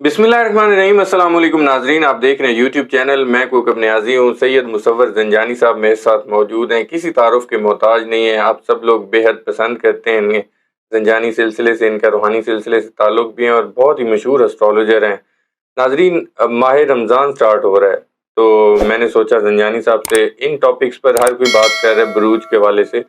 बिस्मिल्लाहिर्रहमानिर्रहीम। अस्सलाम वालेकुम नाजरीन, आप देख रहे हैं यूट्यूब चैनल। मैं कोक अपने आज़ी हूँ। सैयद मुसव्वर ज़ंजानी साहब मेरे साथ मौजूद हैं। किसी तारुफ के मोहताज नहीं है। आप सब लोग बेहद पसंद करते हैं इन्हें। ज़ंजानी सिलसिले से इनका रूहानी सिलसिले से ताल्लुक़ भी है और बहुत ही मशहूर एस्ट्रोलॉजर हैं। नाजरीन, अब माह रमज़ान स्टार्ट हो रहा है, तो मैंने सोचा ज़ंजानी साहब से इन टॉपिक्स पर हर कोई बात कर रहा है, बुरूज के हवाले से,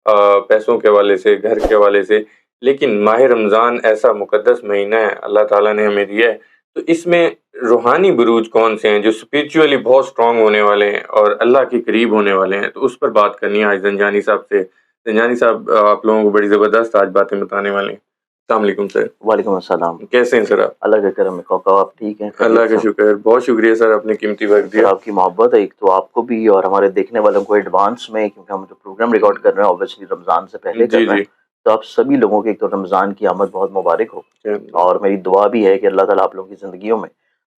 पैसों के हवाले से, घर के हवाले से। लेकिन माह रमज़ान ऐसा मुक़द्दस महीना है, अल्लाह ताला ने हमें दिया है, तो इसमें रूहानी बुरूज कौन से हैं जो स्पिरिचुअली बहुत स्ट्रॉन्ग होने वाले हैं और अल्लाह के करीब होने वाले हैं, तो उस पर बात करनी है आज ज़ंजानी साहब से। ज़ंजानी साहब, आप लोगों को बड़ी ज़बरदस्त आज बातें बताने वाले हैं। अस्सलाम वालेकुम सर। वालेकुम अस्सलाम। कैसे हैं सर आप? अल्लाह का करम है। कहो आप ठीक हैं? अल्लाह का शुक्र, बहुत शुक्रिया सर, आपने कीमती वक्त सर दिया। आपकी मोहब्बत है, एक तो आपको भी और हमारे देखने वालों को एडवांस में, क्योंकि हम जो प्रोग्राम रिकॉर्ड कर रहे हैं ऑब्वियसली रमज़ान से पहले कर जी रहे हैं, जी। तो आप सभी लोगों की एक तो रमज़ान की आमद बहुत मुबारक हो। और मेरी दुआ भी है कि अल्लाह ताला आप लोगों की ज़िंदगियों में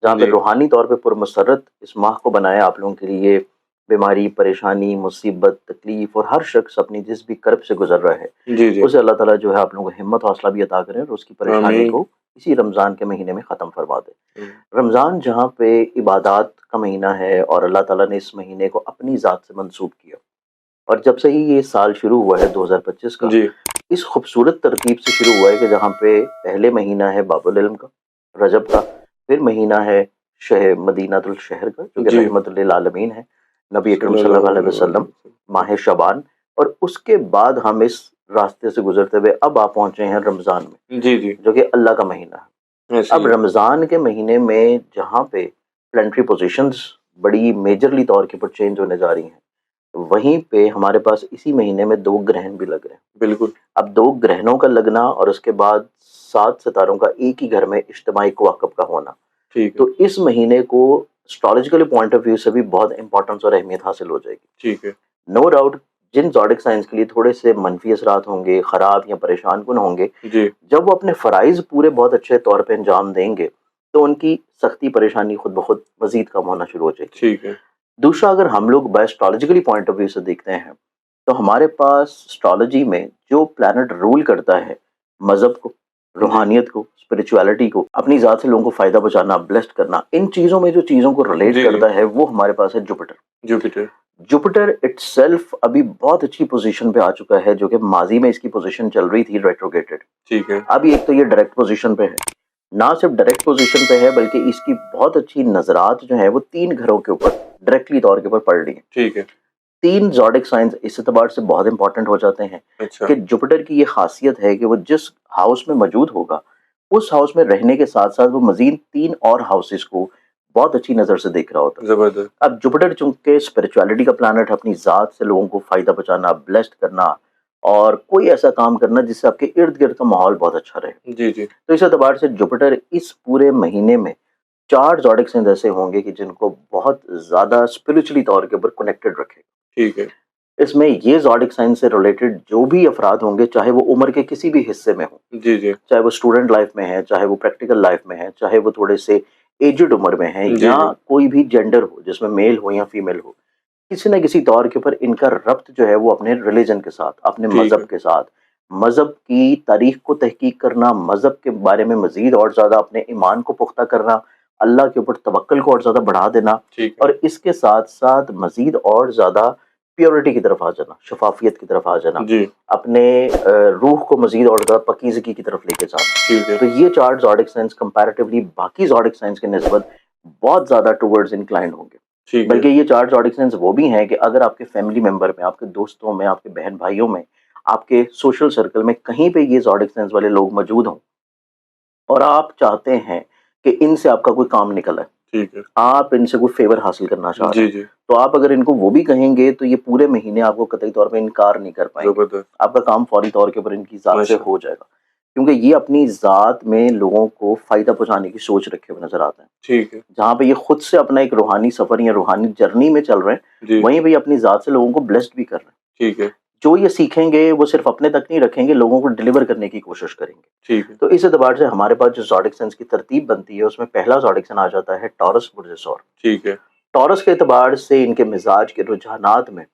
जहाँ पे जी रूहानी तौर पे पुरमसरत इस माह को बनाया आप लोगों के लिए, बीमारी, परेशानी, मुसीबत, तकलीफ और हर शख्स अपनी जिस भी कर्ब से गुजर रहा है, जी जी। उसे अल्लाह ताला जो है आप लोगों को हिम्मत हौसला भी अता करें और उसकी परेशानी आमीन। को इसी रमज़ान के महीने में ख़त्म फरमा दे। हम्म, रमज़ान जहाँ पे इबादत का महीना है और अल्लाह ताला ने इस महीने को अपनी ज़ात से मंसूब किया, और जब से ही ये साल शुरू हुआ है 2025 का, जी इस खूबसूरत तरतीब से शुरू हुआ है कि जहाँ पे पहले महीना है बाबुल इल्म का, रजब का, फिर महीना है शहर मदीनातुल शहर का जो कि जी। रहमतुल लिल आलमीन है, नबी अकरम सल्लल्लाहु सल्लल्लाहु अलैहि अलैहि वसल्लम, वसल्लम। माह शबान, और उसके बाद हम इस रास्ते से गुजरते हुए अब आप पहुँचे हैं रमज़ान में, जी जी। जो कि अल्लाह का महीना है। ऐसे अब ही है। रमज़ान के महीने में जहाँ पे प्लानिटरी पोजीशंस बड़ी मेजरली तौर के ऊपर चेंज होने जा रही हैं, वहीं पे हमारे पास इसी महीने में 2 ग्रहण भी लग रहे हैं। बिल्कुल। अब 2 ग्रहणों का लगना और उसके बाद 7 सितारों का एक ही घर में इज्तिमाई कवाकब का होना, ठीक है। तो इस महीने को एस्ट्रोलॉजिकल पॉइंट ऑफ व्यू से भी बहुत इंपॉर्टेंस और अहमियत हासिल हो जाएगी। ठीक है। नो डाउट जिन ज़ोडिक साइंस के लिए थोड़े से मनफी असरात होंगे, ख़राब या परेशान कुन होंगे, जी। जब वो अपने फ़राइज़ पूरे बहुत अच्छे तौर पे अंजाम देंगे, तो उनकी सख्ती परेशानी खुद ब खुद मज़ीद कम होना शुरू हो जाएगी। ठीक है। दूसरा, अगर हम लोग एस्ट्रोलॉजिकली पॉइंट ऑफ व्यू से देखते हैं, तो हमारे पास एस्ट्रोलॉजी में जो प्लैनेट रूल करता है मज़हब को, जी रूहानियत को, स्पिरिचुअलिटी को, अपनी ज़ात से लोगों को फ़ायदा पहुँचाना, ब्लेस्ड करना, इन चीज़ों में जो चीज़ों को रिलेट जी। जी। करता है, वो हमारे पास है जुपिटर। जुपिटर। जुपिटर इटसेल्फ अभी बहुत अच्छी पोजीशन पे आ चुका है, जो कि माजी में इसकी पोजीशन चल रही थी रेट्रोगेटेड। ठीक है। अभी एक तो ये डायरेक्ट पोजीशन पे है, ना सिर्फ डायरेक्ट पोजीशन पे है बल्कि इसकी बहुत अच्छी नजरात जो है वो 3 घरों के ऊपर डायरेक्टली तौर के ऊपर पड़ रही है। ठीक है। 3 ज़ोडिक साइंस इस एतबार से बहुत इंपॉर्टेंट हो जाते हैं अच्छा। कि जुपिटर की ये खासियत है कि वो जिस हाउस में मौजूद होगा, उस हाउस में रहने के साथ-साथ वो मज़ीद 3 और हाउसेस को बहुत अच्छी नज़र से देख रहा होता है। जबरदस्त। अब जुपिटर चूँकि स्पिरिचुअलिटी का प्लैनेट है, अपनी ज़ात से लोगों को फ़ायदा पहुँचाना, ब्लेस्ड करना और कोई ऐसा काम करना जिससे आपके इर्द-गिर्द का माहौल बहुत अच्छा रहे। जी जी। तो इस एतबार से जुपिटर इस पूरे महीने में 4 ज़ोडिक साइंस ऐसे होंगे कि जिनको बहुत ज़्यादा स्पिरिचुअली तौर के ऊपर कनेक्टेड रखेगा। ठीक है। इसमें ये ज़ोडिक साइंस से रिलेटेड जो भी अफ़राद होंगे, चाहे वो उम्र के किसी भी हिस्से में हों, जी जी। चाहे वो स्टूडेंट लाइफ में है, चाहे वो प्रैक्टिकल लाइफ में है, चाहे वो थोड़े से एज्ड उम्र में है, जी या जी। कोई भी जेंडर हो जिसमें मेल हो या फीमेल हो, किसी न किसी तौर के ऊपर इनका रब्त जो है वो अपने रिलीजन के साथ, अपने ठीक मज़हब है। के साथ, मज़हब की तारीख को तहकीक करना, मज़हब के बारे में मज़ीद और ज़्यादा अपने ईमान को पुख्ता करना, अल्लाह के ऊपर तवक्कुल को और ज़्यादा बढ़ा देना, ठीक है। और इसके साथ-साथ मज़ीद और ज़्यादा प्योरिटी की तरफ आ जाना, शफ़ाफ़ियत की तरफ आ जाना, जी। अपने रूह को मज़ीद और ज़्यादा पाकीज़गी की तरफ लेके जाना। ठीक है। तो ये 4 ज़ोडिक साइंस कंपैरेटिवली बाकी ज़ोडिक साइंस के निस्बत बहुत ज़्यादा टुवर्ड्स इंक्लाइंड होंगे। ठीक है। बल्कि ये 4 ज़ोडिक साइंस वो भी हैं कि अगर आपके फैमिली मेंबर में, आपके दोस्तों में, आपके बहन-भाइयों में, आपके सोशल सर्कल में कहीं पे ये ज़ोडिक साइंस वाले लोग मौजूद हों और आप चाहते हैं कि इनसे आपका कोई काम निकल आए, ठीक है। आप इनसे कोई फ़ेवर हासिल करना चाह रहे जी हैं, जी। तो आप अगर इनको वो भी कहेंगे तो ये पूरे महीने आपको कतई तौर पे इनकार नहीं कर पाएँगे। जबरदस्त। आपका काम फ़ौरी तौर के ऊपर इनकी ज़ात से माशा। हो जाएगा। क्योंकि ये अपनी ज़ात में लोगों को फ़ायदा पहुँचाने की सोच रखे हुए नज़र आते हैं। ठीक है। जहाँ पे ये खुद से अपना एक रूहानी सफ़र या रूहानी जर्नी में चल रहे हैं, जी। वहीं पे ये अपनी ज़ात से लोगों को ब्लेस्ड भी कर रहे हैं। ठीक है। जो ये सीखेंगे वो सिर्फ़ अपने तक नहीं रखेंगे, लोगों को डिलीवर करने की कोशिश करेंगे। ठीक है। तो इस एतबार से हमारे पास जो ज़ोडिक साइंस की तरतीब बनती है, उसमें पहला ज़ोडिक साइन आ जाता है टॉरस बुर्ज सौर। ठीक है। टॉरस के एतबार से इनके मिज़ाज के रुझानात में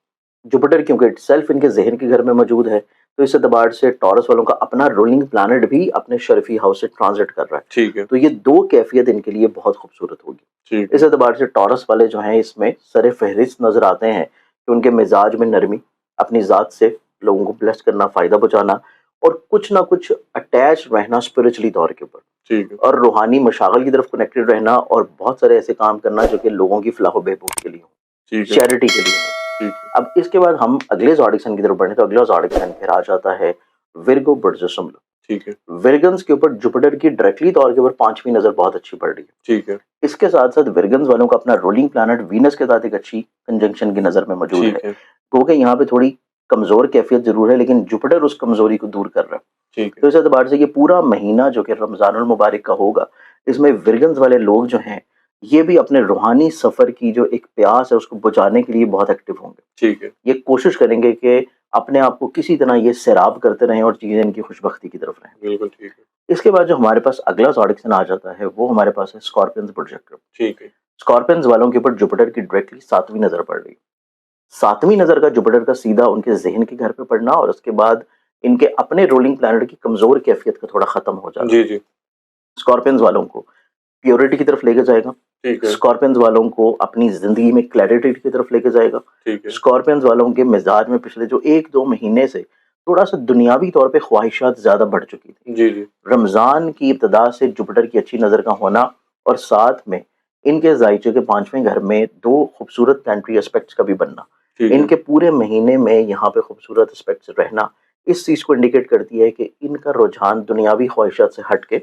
जुपिटर, क्योंकि इटसेल्फ इनके ज़हन के घर में मौजूद है, तो इस एतबार से टॉरस वालों का अपना रूलिंग प्लैनेट भी अपने शर्फी हाउस से ट्रांजिट कर रहा है। ठीक है। तो ये 2 कैफ़ियत इनके लिए बहुत खूबसूरत होगी। ठीक इस है। एतबार से टॉरस वाले जो हैं इसमें सर-ए-फ़हरिस्त नज़र आते हैं कि उनके मिज़ाज में नरमी, अपनी ज़ात से लोगों को ब्लेस करना, फ़ायदा पहुँचाना और कुछ ना कुछ अटैच रहना स्पिरिचुअली तौर के ऊपर ठीक है। और रूहानी मशागल की तरफ कनेक्टेड रहना और बहुत सारे ऐसे काम करना जो कि लोगों की फलाह व बहबूद के लिए हों, ठीक है। चैरिटी के लिए हों। ठीक है। अब इसके बाद हम अगले ज़ोडिक साइन की तरफ बढ़ें तो अगला ज़ोडिक साइन फिर आ जाता है विर्गो बर्ज़सुम। ठीक है। विर्गन्स के ऊपर जुपिटर की डायरेक्टली तौर के ऊपर 5वीं नज़र बहुत अच्छी पड़ रही है। ठीक है। इसके साथ-साथ विर्गन्स वालों का अपना रूलिंग प्लैनेट वीनस के साथ एक अच्छी कंजंक्शन की नज़र में मौजूद है। ठीक है। क्योंकि यहाँ पे थोड़ी कमज़ोर कैफ़ियत ज़रूर है लेकिन जुपिटर उस कमज़ोरी को दूर कर रहा है। ठीक है। तो इस एतबार से ये पूरा महीना जो कि रमज़ानुल मुबारक का होगा, इसमें विर्गन्स वाले लोग जो हैं, ये भी अपने रूहानी सफ़र की जो एक प्यास है उसको बुझाने के लिए बहुत एक्टिव होंगे। ठीक है। ये कोशिश करेंगे कि अपने आप को किसी तरह ये सैराब करते रहें और चीज़ें इनकी खुशबख्ती की तरफ रहें। बिल्कुल ठीक है। इसके बाद जो हमारे पास अगला ज़ोडिक साइन आ जाता है, वो हमारे पास है स्कॉर्पियंस प्रोजेक्टर। ठीक है। स्कॉर्पियंस वालों के ऊपर जुपिटर की डायरेक्टली 7वीं नज़र पड़ रही है। 7वीं नज़र का जुपिटर का सीधा उनके ज़हन के घर पे पड़ना और उसके बाद इनके अपने रूलिंग प्लैनेट की कमज़ोर कैफ़ियत का थोड़ा ख़त्म हो जाना। जी, जी। स्कॉर्पियंस वालों को प्योरिटी की तरफ लेके जाएगा। ठीक है। स्कॉर्पियंस वालों को अपनी ज़िंदगी में क्लैरिटी की तरफ लेके जाएगा। ठीक है। स्कॉर्पियंस वालों के मिज़ाज में पिछले जो 1-2 महीने से थोड़ा-सा दुनियावी तौर पे ख्वाहिशात ज़्यादा बढ़ चुकी थी। जी, जी। रमज़ान की इब्तिदा से जुपिटर की अच्छी नज़र का होना और साथ में इनके ज़ाइचे के 5वें घर में 2 खूबसूरत प्लैनेटरी एस्पेक्ट्स का भी बनना। ठीक है। इनके पूरे महीने में यहाँ पे खूबसूरत एस्पेक्ट्स रहना, इस चीज़ को इंडिकेट करती है कि इनका रुझान दुनियावी ख्वाहिशात से हट के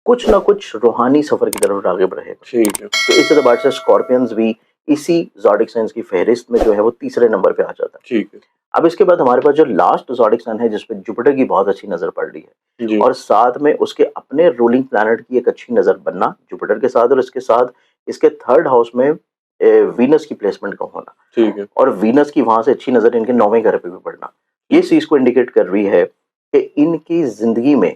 कुछ ना कुछ रूहानी सफ़र की तरफ राग़िब रहेगा। ठीक है। तो इस एतबार से स्कॉर्पियंस भी इसी ज़ोडिक साइन्स की फ़हरिस्त में जो है वो तीसरे नंबर पे आ जाता है। ठीक है। अब इसके बाद हमारे पास जो लास्ट ज़ोडिक साइन है जिस पे जुपिटर की बहुत अच्छी नज़र पड़ रही है जी। और साथ में उसके अपने रूलिंग प्लैनेट की एक अच्छी नज़र बनना जुपिटर के साथ और इसके साथ इसके 3rd हाउस में वीनस की प्लेसमेंट का होना ठीक है। और वीनस की वहाँ से अच्छी नज़र इनके 9वें घर पे भी पड़ना। ये ठीक है। चीज़ को इंडिकेट कर रही है कि इनकी ज़िंदगी में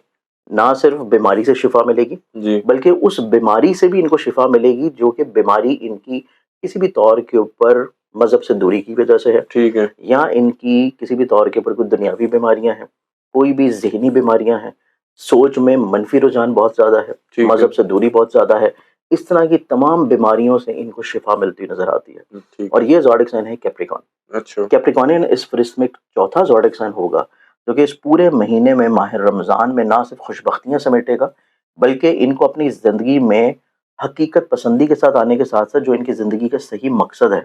ना सिर्फ बीमारी से शिफा मिलेगी, जी। बल्कि उस बीमारी से भी इनको शिफा मिलेगी जो कि बीमारी इनकी किसी भी तौर के ऊपर मज़हब से दूरी की वजह से है ठीक है। या इनकी किसी भी तौर के ऊपर कोई दुनियावी बीमारियां हैं, कोई भी ज़हनी बीमारियां हैं, सोच में मनफी रुझान बहुत ज़्यादा है, ठीक है। मज़हब से दूरी बहुत ज़्यादा है। इस तरह की तमाम बीमारियों से इनको शिफा मिलती नज़र आती है ठीक और है। ये ज़ोडिक साइन है कैप्रिकॉर्न। अच्छा। कैप्रिकॉर्नियन इस फ़हरिस्त में एक चौथा ज़ोडिक साइन होगा, जो कि इस पूरे महीने में माह रमज़ान में ना सिर्फ़ खुशबख्तियाँ समेटेगा, बल्कि इनको अपनी ज़िंदगी में हकीकत पसंदी के साथ आने के साथ-साथ जो इनकी ज़िंदगी का सही मकसद है,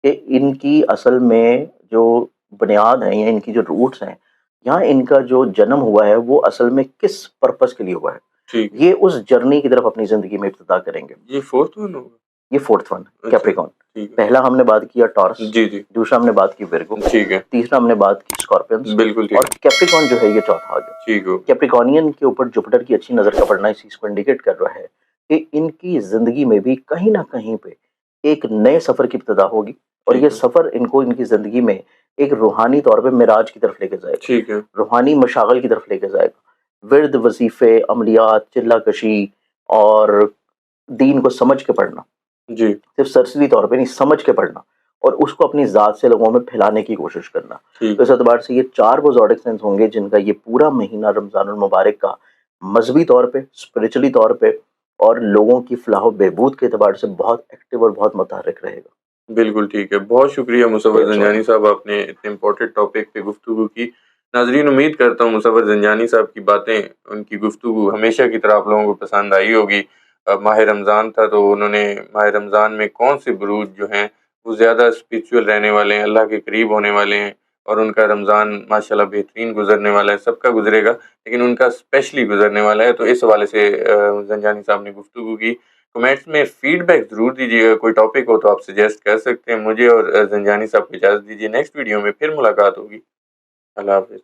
कि इनकी असल में जो बुनियाद है या इनकी जो रूट्स हैं, यहाँ इनका जो जन्म हुआ है, वो असल में किस पर्पज़ के लिए हुआ है, ठीक है। ये उस जर्नी की तरफ अपनी ज़िंदगी में इब्तिदा करेंगे। ये 4th वन होगा? ये 4th वन अच्छा। कैप्रिकॉर्न। ठीक है। पहला हमने बात किया टॉरस, जी, जी। दूसरा हमने बात की विर्गो, ठीक है। तीसरा हमने बात की स्कॉर्पियंस बिल्कुल ठीक और है। कैप्रिकॉर्न जो है ये चौथा आ गया। ठीक हो। कैप्रिकॉर्नियन के ऊपर जुपिटर की अच्छी नज़र का पड़ना इस चीज़ को इंडिकेट कर रहा है कि इनकी ज़िंदगी में भी कहीं न कहीं पे एक नए सफ़र की इब्तिदा होगी और ये ठीक है। सफ़र इनको इनकी ज़िंदगी में एक रूहानी तौर पे मिराज की तरफ लेके जाएगा, ठीक है। रूहानी मशागल की तरफ लेके जाएगा। विर्द, वज़ीफ़े, अमलियात, चिल्ला-कशी और दीन को समझ के पढ़ना, जी। सिर्फ़ सरसरी तौर पे नहीं, समझ के पढ़ना और उसको अपनी ज़ात से लोगों में फैलाने की कोशिश करना। ठीक तो इस है। एतबार से ये 4 वो ज़ोडिक साइन्स होंगे जिनका ये पूरा महीना रमज़ानुल मुबारक का मज़हबी तौर पे, स्पिरिचुअली तौर पे और लोगों की फलाह व बहबूद के एतबार से बहुत एक्टिव और बहुत मुतहर्रिक रहेगा। बिल्कुल ठीक है। बहुत शुक्रिया मुसव्वर दैट्स ऑल। ज़ंजानी साहब, आपने इतने इम्पोर्टेंट टॉपिक पे गुफ्तगू की। नाज़रीन, उम्मीद करता हूँ मुसव्वर ज़ंजानी साहब की बातें, उनकी गुफ्तगू हमेशा की तरह आप लोगों को पसंद आई होगी। माह रमज़ान था तो उन्होंने माह रमज़ान में कौन से बुरूज जो हैं वो ज़्यादा स्पिरिचुअल रहने वाले हैं, अल्लाह के करीब होने वाले हैं और उनका रमज़ान माशाल्लाह बेहतरीन गुज़रने वाला है। सबका गुज़रेगा लेकिन उनका स्पेशली गुज़रने वाला है। तो इस हवाले से ज़ंजानी साहब ने गुफ्तगू की। कमेंट्स में फीडबैक ज़रूर दीजिएगा, कोई टॉपिक हो तो आप सजेस्ट कर सकते हैं। मुझे और ज़ंजानी साहब को इजाज़त दीजिए, नेक्स्ट वीडियो में फिर मुलाकात होगी। अल्लाह हाफ़िज़।